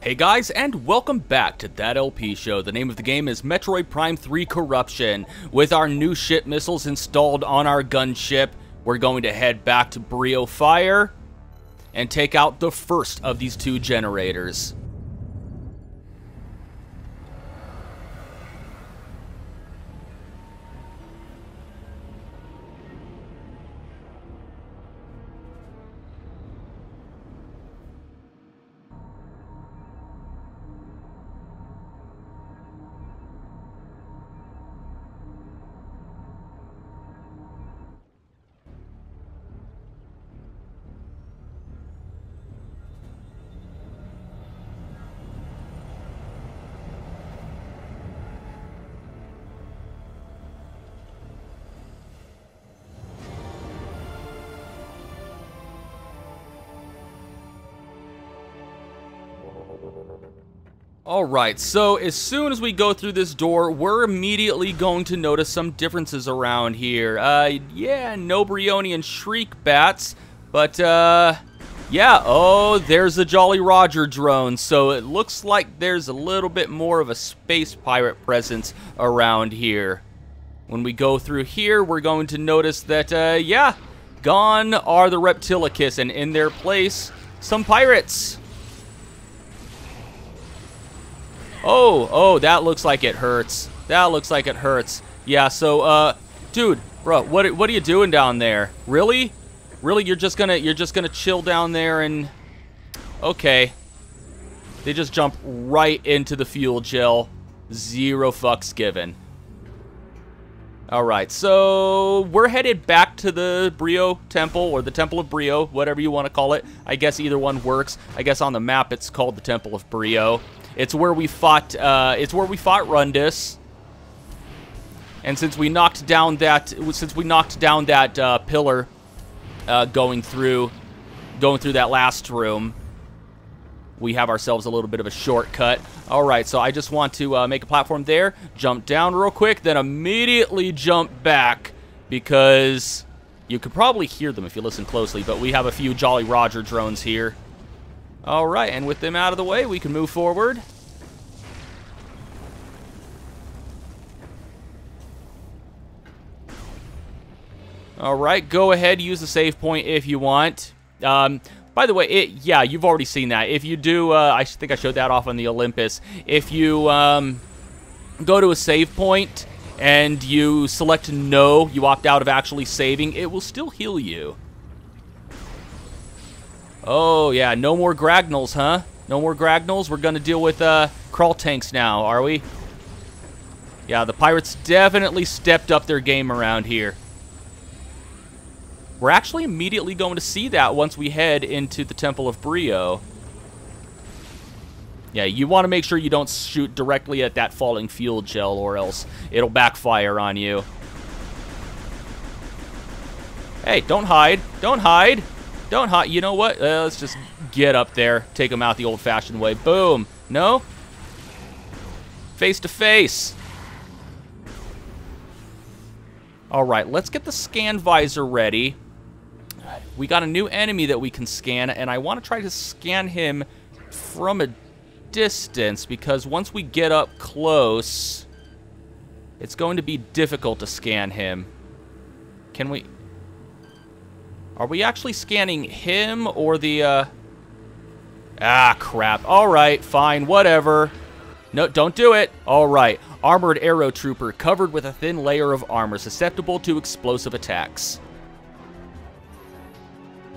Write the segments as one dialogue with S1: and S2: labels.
S1: Hey guys, and welcome back to That LP Show. The name of the game is Metroid Prime 3 Corruption. With our new ship missiles installed on our gunship, we're going to head back to Brio Fire and take out the first of these two generators. Alright, so as soon as we go through this door, we're immediately going to notice some differences around here. Yeah, no Brionian Shriek Bats, but, yeah, oh, there's the Jolly Roger drone, so it looks like there's a little bit more of a space pirate presence around here. When we go through here, we're going to notice that, yeah, gone are the Reptilicus, and in their place, some pirates. Oh, that looks like it hurts. That looks like it hurts. Yeah, so, dude, bro, what are you doing down there? Really? Really, you're just gonna chill down there and... Okay. They just jump right into the fuel gel. Zero fucks given. Alright, so we're headed back to the Brio Temple, or the Temple of Brio, whatever you want to call it. I guess either one works. I guess on the map it's called the Temple of Brio. It's where we fought. Rundus, and since we knocked down that, pillar, going through that last room, we have ourselves a little bit of a shortcut. All right, so I just want to make a platform there, jump down real quick, then immediately jump back because you could probably hear them if you listen closely. But we have a few Jolly Roger drones here. Alright, and with them out of the way, we can move forward. Alright, go ahead, use the save point if you want. By the way, yeah, you've already seen that. If you do, I think I showed that off on the Olympus. If you go to a save point and you select no, you opt out of actually saving, it will still heal you. Oh, yeah, no more Gragnals, huh? No more Gragnals? We're going to deal with crawl tanks now, are we? Yeah, the pirates definitely stepped up their game around here. We're actually immediately going to see that once we head into the Temple of Brio. Yeah, you want to make sure you don't shoot directly at that falling fuel gel, or else it'll backfire on you. Hey, don't hide. Don't hide. Don't hide. You know what? Let's just get up there. Take them out the old-fashioned way. Boom. No? Face to face. All right, let's get the scan visor ready. We got a new enemy that we can scan, and I want to try to scan him from a distance, because once we get up close, it's going to be difficult to scan him. Can we... Are we actually scanning him or the, Ah, crap. Alright, fine, whatever. No, don't do it. Alright. Armored Arrow Trooper, covered with a thin layer of armor, susceptible to explosive attacks.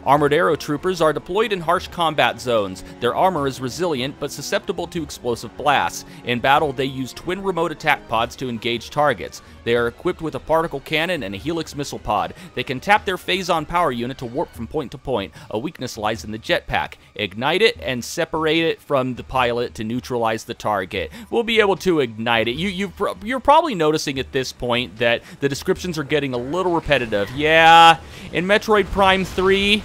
S1: Armored Arrow Troopers are deployed in harsh combat zones. Their armor is resilient, but susceptible to explosive blasts. In battle, they use twin remote attack pods to engage targets. They are equipped with a particle cannon and a helix missile pod. They can tap their Phazon power unit to warp from point to point. A weakness lies in the jetpack. Ignite it and separate it from the pilot to neutralize the target. We'll be able to ignite it. You're probably noticing at this point that the descriptions are getting a little repetitive. Yeah, in Metroid Prime 3...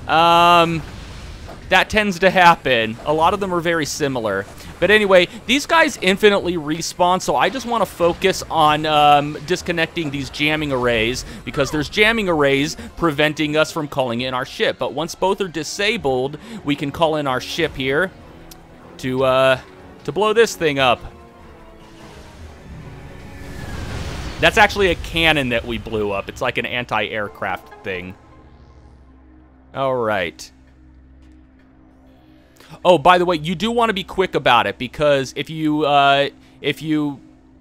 S1: that tends to happen. A lot of them are very similar. But anyway, these guys infinitely respawn, so I just want to focus on disconnecting these jamming arrays, because there's jamming arrays preventing us from calling in our ship. But once both are disabled, we can call in our ship here. to blow this thing up. That's actually a cannon that we blew up. It's like an anti-aircraft thing. All right. Oh, by the way, you do want to be quick about it, because if you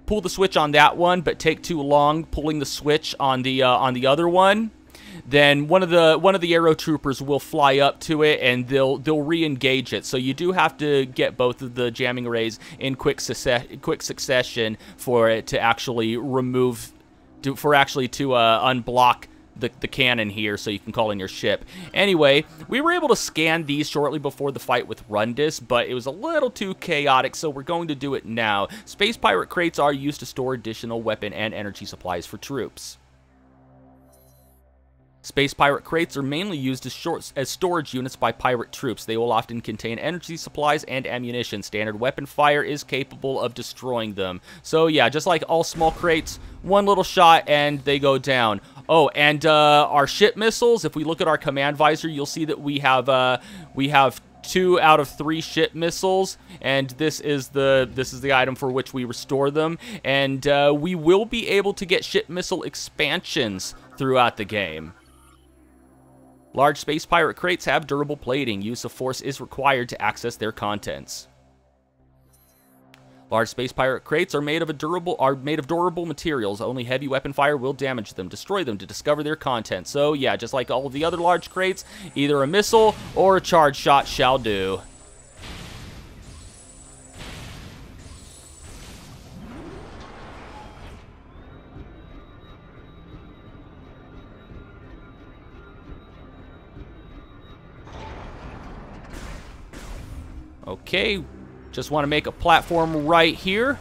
S1: pull the switch on that one but take too long pulling the switch on the other one, then one of the arrow troopers will fly up to it and they'll re-engage it. So you do have to get both of the jamming arrays in quick succession for it to actually unblock the cannon here, so you can call in your ship. Anyway, we were able to scan these shortly before the fight with Rundus, but it was a little too chaotic, so we're going to do it now. Space pirate crates are used to store additional weapon and energy supplies for troops. Space pirate crates are mainly used as storage units by pirate troops. They will often contain energy supplies and ammunition. Standard weapon fire is capable of destroying them. So yeah, just like all small crates, one little shot and they go down. Oh, and our ship missiles, if we look at our command visor, you'll see that we have 2 out of 3 ship missiles, and this is the item for which we restore them. And we will be able to get ship missile expansions throughout the game. Large space pirate crates have durable plating. Use of force is required to access their contents. Large space pirate crates are made of durable materials. Only heavy weapon fire will damage them. Destroy them to discover their contents. So yeah, just like all of the other large crates, either a missile or a charge shot shall do. Okay, just want to make a platform right here.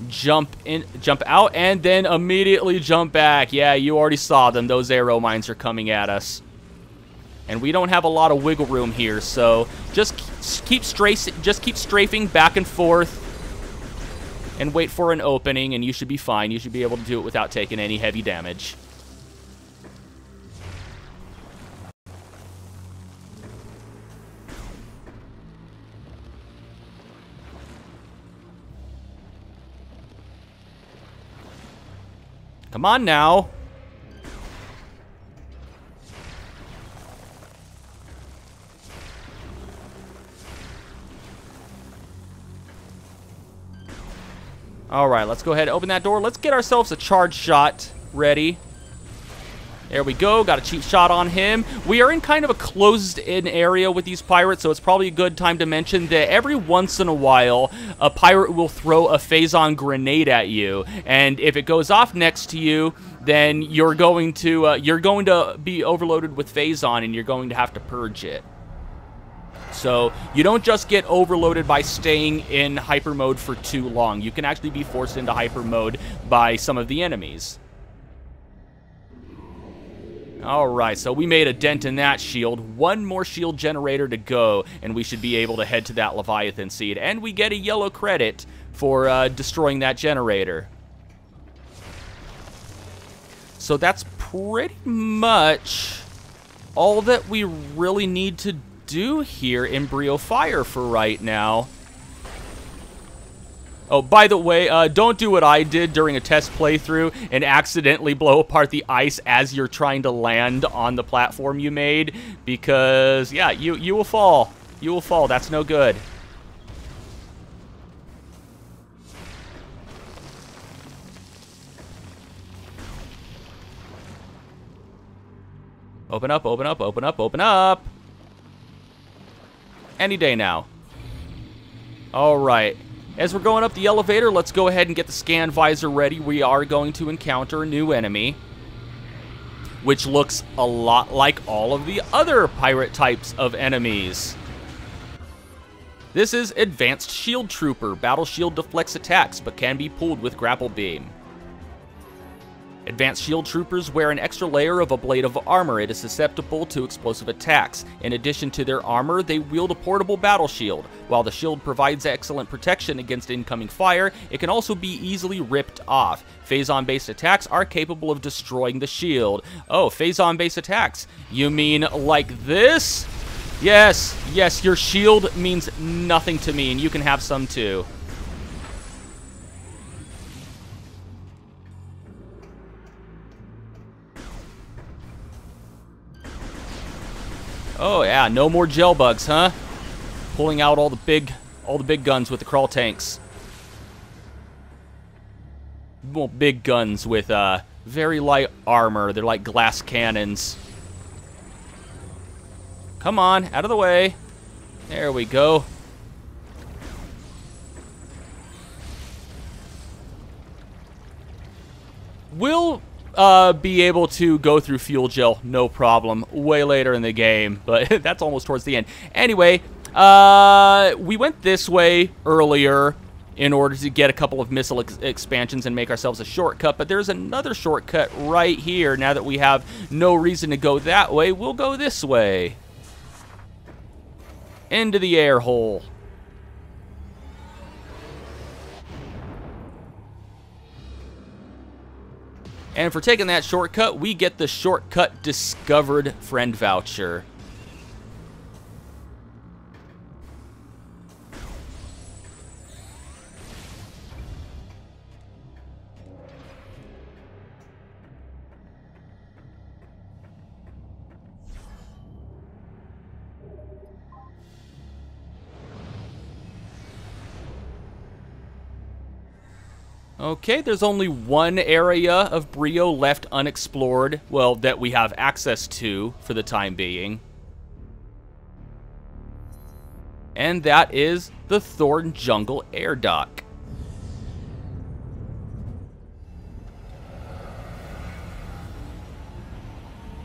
S1: Jump in, jump out, and then immediately jump back. Yeah, you already saw them. Those arrow mines are coming at us. And we don't have a lot of wiggle room here, so just keep strafing back and forth and wait for an opening, and you should be fine. You should be able to do it without taking any heavy damage. Come on now. Alright, let's go ahead and open that door. Let's get ourselves a charge shot ready. There we go. Got a cheap shot on him. We are in kind of a closed-in area with these pirates, so it's probably a good time to mention that every once in a while, a pirate will throw a Phazon grenade at you, and if it goes off next to you, then you're going to be overloaded with Phazon, and you're going to have to purge it. So you don't just get overloaded by staying in hyper mode for too long. You can actually be forced into hyper mode by some of the enemies. Alright, so we made a dent in that shield. One more shield generator to go, and we should be able to head to that Leviathan seed. And we get a yellow credit for destroying that generator. So that's pretty much all that we really need to do here in Brio Fire for right now. Oh, by the way, don't do what I did during a test playthrough and accidentally blow apart the ice as you're trying to land on the platform you made, because, yeah, you will fall. You will fall. That's no good. Open up, open up, open up, open up. Any day now. All right. As we're going up the elevator, let's go ahead and get the scan visor ready. We are going to encounter a new enemy, which looks a lot like all of the other pirate types of enemies. This is Advanced Shield Trooper. Battle Shield deflects attacks, but can be pulled with Grapple Beam. Advanced Shield Troopers wear an extra layer of a blade of armor. It is susceptible to explosive attacks. In addition to their armor, they wield a portable battle shield. While the shield provides excellent protection against incoming fire, it can also be easily ripped off. Phazon-based attacks are capable of destroying the shield. Oh, Phazon-based attacks. You mean like this? Yes, yes, your shield means nothing to me, and you can have some too. Oh yeah, no more gel bugs, huh? Pulling out all the big guns with the crawl tanks. Well, big guns with very light armor. They're like glass cannons. Come on, out of the way. There we go. We'll be able to go through fuel gel, no problem, way later in the game, but that's almost towards the end. Anyway, we went this way earlier in order to get a couple of missile expansions and make ourselves a shortcut, but there's another shortcut right here. Now that we have no reason to go that way, we'll go this way. Into the air hole. And for taking that shortcut, we get the shortcut discovered friend voucher. Okay, there's only one area of Brio left unexplored, well, that we have access to for the time being. And that is the Thorn Jungle air dock.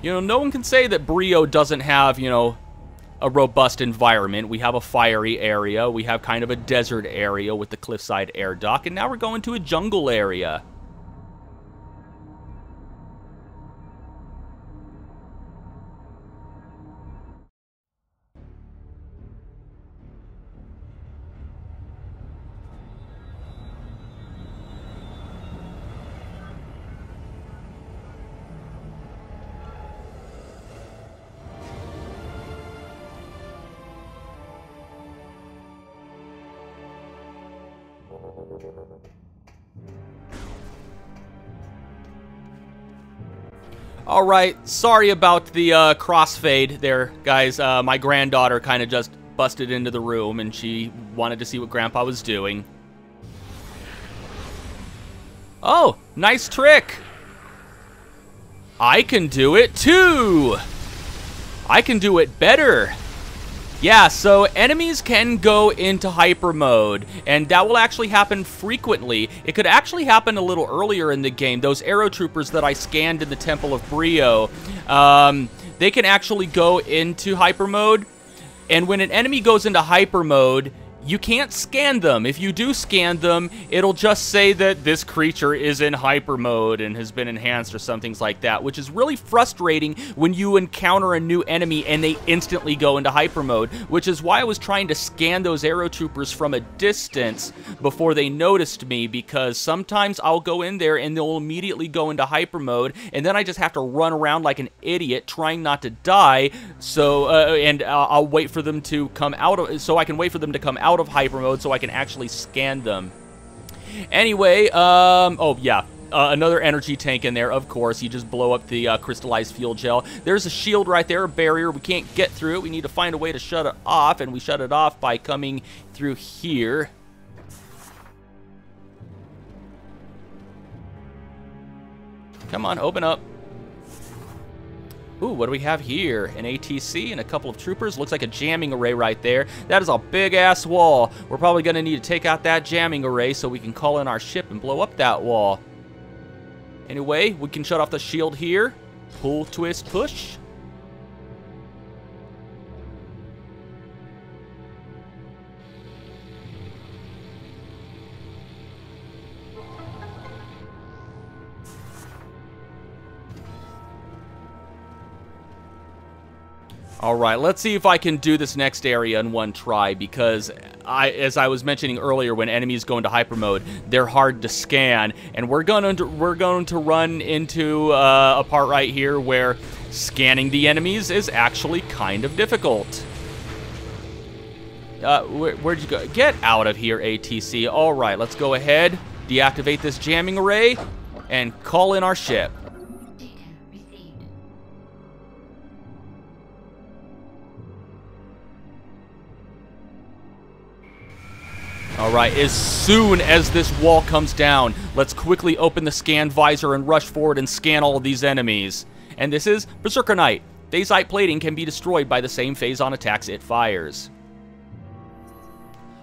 S1: You know, no one can say that Brio doesn't have, you know, a robust environment. We have a fiery area, we have kind of a desert area with the cliffside air dock, and now we're going to a jungle area. Alright, sorry about the crossfade there, guys. My granddaughter kind of just busted into the room and she wanted to see what Grandpa was doing. Oh, nice trick! I can do it too! I can do it better! Yeah, so enemies can go into hyper mode, and that will actually happen frequently. It could actually happen a little earlier in the game. Those arrow troopers that I scanned in the Temple of Brio, they can actually go into hyper mode, and when an enemy goes into hyper mode, you can't scan them. If you do scan them, it'll just say that this creature is in hyper mode and has been enhanced or some things like that, which is really frustrating when you encounter a new enemy and they instantly go into hyper mode, which is why I was trying to scan those arrow troopers from a distance before they noticed me, because sometimes I'll go in there and they'll immediately go into hyper mode, and then I just have to run around like an idiot trying not to die, so I'll wait for them to come out of, so I can wait for them to come out of hyper mode so I can actually scan them. Anyway, oh yeah, another energy tank in there, of course. You just blow up the crystallized fuel gel. There's a shield right there, a barrier. We can't get through it. We need to find a way to shut it off, and we shut it off by coming through here. Come on, open up. Ooh, what do we have here? An ATC and a couple of troopers. Looks like a jamming array right there. That is a big-ass wall. We're probably going to need to take out that jamming array so we can call in our ship and blow up that wall. Anyway, we can shut off the shield here. Pull, twist, push. Alright, let's see if I can do this next area in one try, because as I was mentioning earlier, when enemies go into hyper mode, they're hard to scan, and we're going to run into a part right here where scanning the enemies is actually kind of difficult. Where'd you go? Get out of here, ATC. All right, let's go ahead, deactivate this jamming array, and call in our ship. All right, as soon as this wall comes down, let's quickly open the scan visor and rush forward and scan all of these enemies. And this is Berserker Knight. Phazite plating can be destroyed by the same Phazon attacks it fires.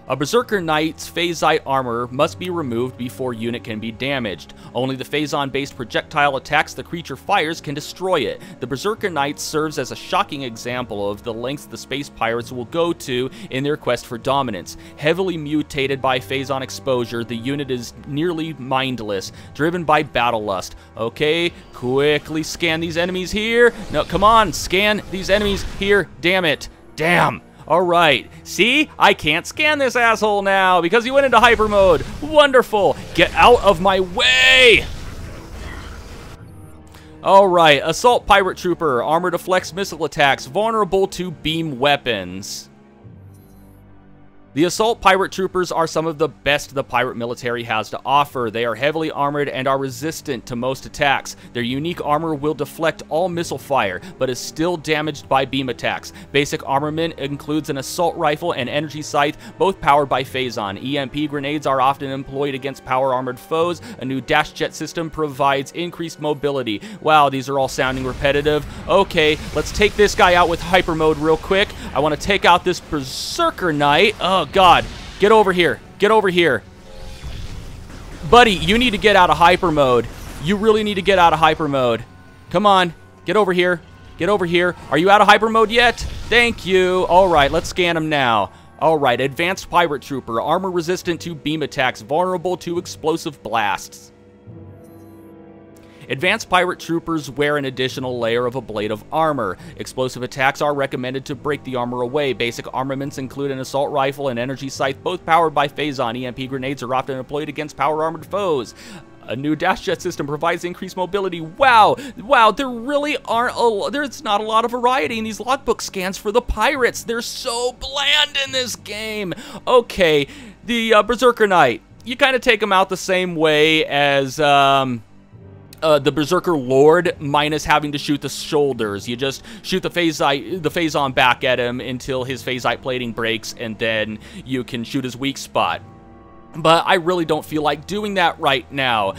S1: A Berserker Knight's Phazite armor must be removed before unit can be damaged. Only the Phazon-based projectile attacks the creature fires can destroy it. The Berserker Knight serves as a shocking example of the lengths the space pirates will go to in their quest for dominance. Heavily mutated by Phazon exposure, the unit is nearly mindless, driven by battle lust. Okay, quickly scan these enemies here. No, come on, scan these enemies here. Damn it. Damn. Alright, see? I can't scan this asshole now because he went into hyper mode. Wonderful! Get out of my way! Alright, Assault Pirate Trooper, armor deflects missile attacks, vulnerable to beam weapons. The Assault Pirate Troopers are some of the best the pirate military has to offer. They are heavily armored and are resistant to most attacks. Their unique armor will deflect all missile fire, but is still damaged by beam attacks. Basic armament includes an assault rifle and energy scythe, both powered by Phazon. EMP grenades are often employed against power-armored foes. A new dash jet system provides increased mobility. Wow, these are all sounding repetitive. Okay, let's take this guy out with hyper mode real quick. I want to take out this Berserker Knight. Oh, God. Get over here. Get over here. Buddy, you need to get out of hyper mode. You really need to get out of hyper mode. Come on. Get over here. Get over here. Are you out of hyper mode yet? Thank you. All right, let's scan him now. All right, Advanced Pirate Trooper. Armor resistant to beam attacks. Vulnerable to explosive blasts. Advanced Pirate Troopers wear an additional layer of a blade of armor. Explosive attacks are recommended to break the armor away. Basic armaments include an assault rifle and energy scythe, both powered by Phazon. EMP grenades are often employed against power-armored foes. A new dash jet system provides increased mobility. Wow, there really aren't there's not a lot of variety in these logbook scans for the pirates. They're so bland in this game. Okay, the Berserker Knight. You kind of take him out the same way as the Berserker Lord, minus having to shoot the shoulders. You just shoot the Phazon back at him until his Phazite plating breaks, and then you can shoot his weak spot. But I really don't feel like doing that right now.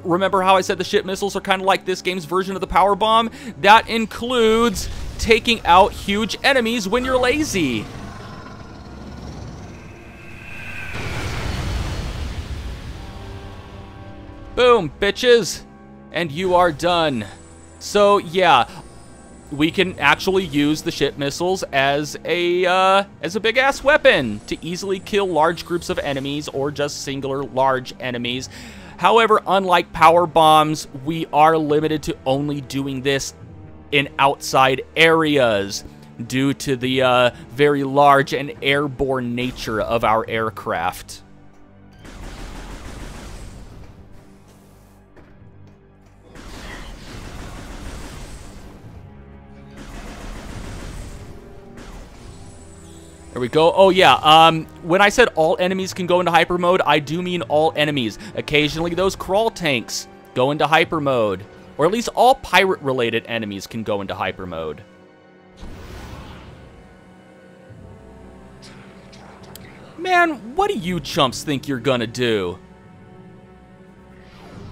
S1: Remember how I said the ship missiles are kind of like this game's version of the power bomb? That includes taking out huge enemies when you're lazy. Boom, bitches. And you are done. So, yeah, we can actually use the ship missiles as a big-ass weapon to easily kill large groups of enemies or just singular large enemies. However, unlike power bombs, we are limited to only doing this in outside areas due to the very large and airborne nature of our aircraft. There we go. Oh, yeah. When I said all enemies can go into hyper mode, I do mean all enemies. Occasionally, those crawl tanks go into hyper mode. Or at least all pirate-related enemies can go into hyper mode. Man, what do you chumps think you're gonna do?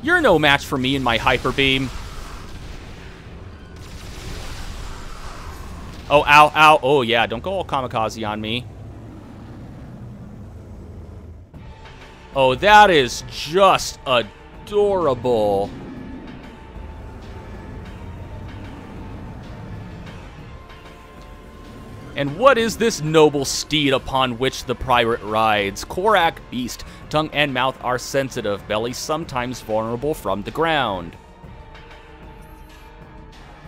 S1: You're no match for me and my hyper beam. Oh, ow, ow. Oh, yeah, don't go all kamikaze on me. Oh, that is just adorable. And what is this noble steed upon which the pirate rides? Korak beast. Tongue and mouth are sensitive. Belly sometimes vulnerable from the ground.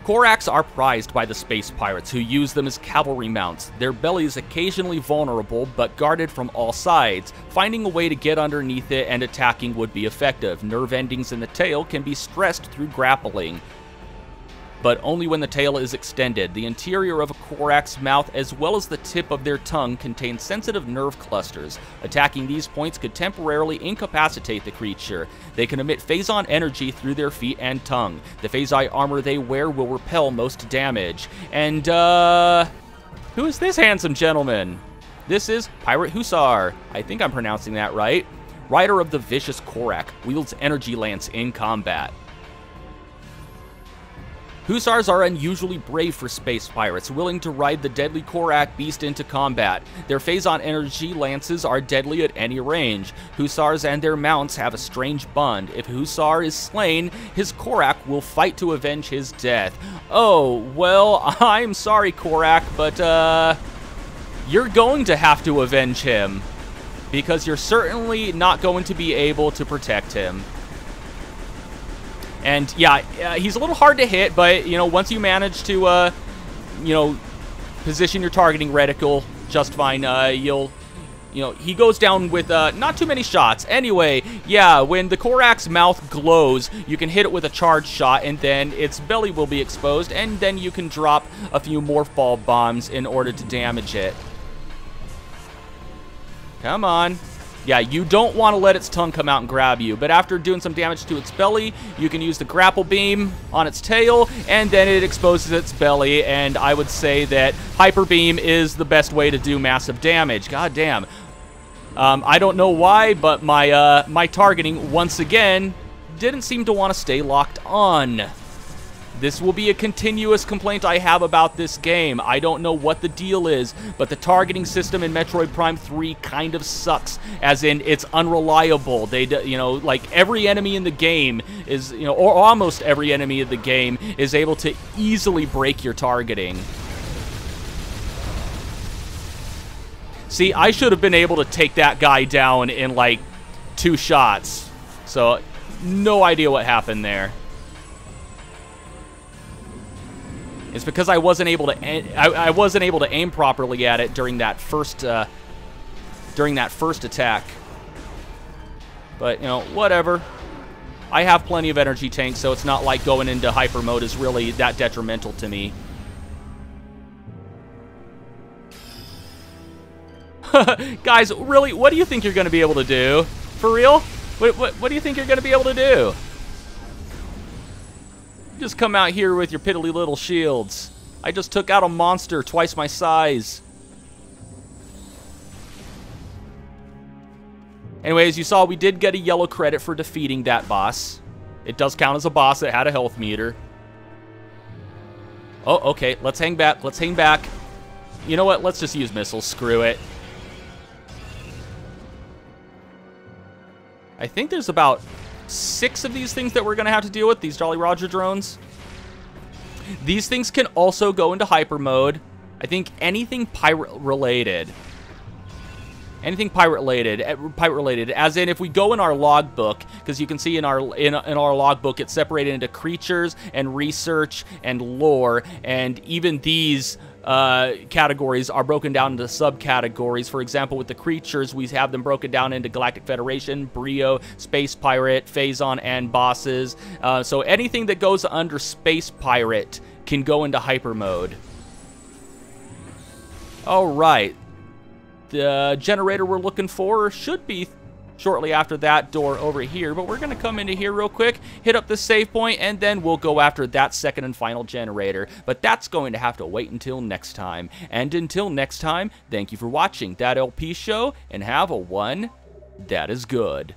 S1: Koraks are prized by the space pirates, who use them as cavalry mounts. Their belly is occasionally vulnerable, but guarded from all sides. Finding a way to get underneath it and attacking would be effective. Nerve endings in the tail can be stressed through grappling. but only when the tail is extended. The interior of a Korak's mouth as well as the tip of their tongue contain sensitive nerve clusters. Attacking these points could temporarily incapacitate the creature. They can emit Phazon energy through their feet and tongue. The Phazai armor they wear will repel most damage. And, who is this handsome gentleman? This is Pirate Hussar. I think I'm pronouncing that right. Rider of the vicious Korak, wields energy lance in combat. Hussars are unusually brave for space pirates, willing to ride the deadly Korak beast into combat. Their Phazon energy lances are deadly at any range. Hussars and their mounts have a strange bond. If a Hussar is slain, his Korak will fight to avenge his death. Oh, well, I'm sorry, Korak, but, you're going to have to avenge him, because you're certainly not going to be able to protect him. And yeah, he's a little hard to hit, but, you know, once you manage to, you know, position your targeting reticle just fine, you know, he goes down with not too many shots. Anyway, yeah, when the Korak's mouth glows, you can hit it with a charge shot, and then its belly will be exposed, and then you can drop a few more fall bombs in order to damage it. Come on. Yeah, you don't want to let its tongue come out and grab you, but after doing some damage to its belly, you can use the grapple beam on its tail, and then it exposes its belly, and I would say that Hyper Beam is the best way to do massive damage. God damn. I don't know why, but my, my targeting, once again, didn't seem to want to stay locked on. This will be a continuous complaint I have about this game. I don't know what the deal is, but the targeting system in Metroid Prime 3 kind of sucks, as in it's unreliable. They, you know, like every enemy in the game is, you know, or almost every enemy in the game is able to easily break your targeting. See, I should have been able to take that guy down in like 2 shots. So, no idea what happened there. It's because I wasn't able to I wasn't able to aim properly at it during that first attack. But, you know, whatever. I have plenty of energy tanks, so it's not like going into hyper mode is really that detrimental to me. Guys, really, what do you think you're going to be able to do? For real? What do you think you're going to be able to do? Just come out here with your piddly little shields. I just took out a monster twice my size. Anyways, you saw we did get a yellow credit for defeating that boss. It does count as a boss that had a health meter. Oh, okay. Let's hang back. Let's hang back. You know what? Let's just use missiles. Screw it. I think there's about 6 of these things that we're going to have to deal with, these Jolly Roger drones. These things can also go into hyper mode. I think anything pirate-related. Anything pirate-related, as in if we go in our logbook, because you can see in our logbook it's separated into creatures and research and lore, and even these categories are broken down into subcategories. For example, with the creatures, we have them broken down into Galactic Federation, Brio, Space Pirate, Phazon, and bosses. So anything that goes under Space Pirate can go into hyper mode. Alright. The generator we're looking for should be shortly after that door over here, but we're going to come into here real quick, hit up the save point, and then we'll go after that second and final generator. But that's going to have to wait until next time. And until next time, thank you for watching That LP Show, and have a one that is good.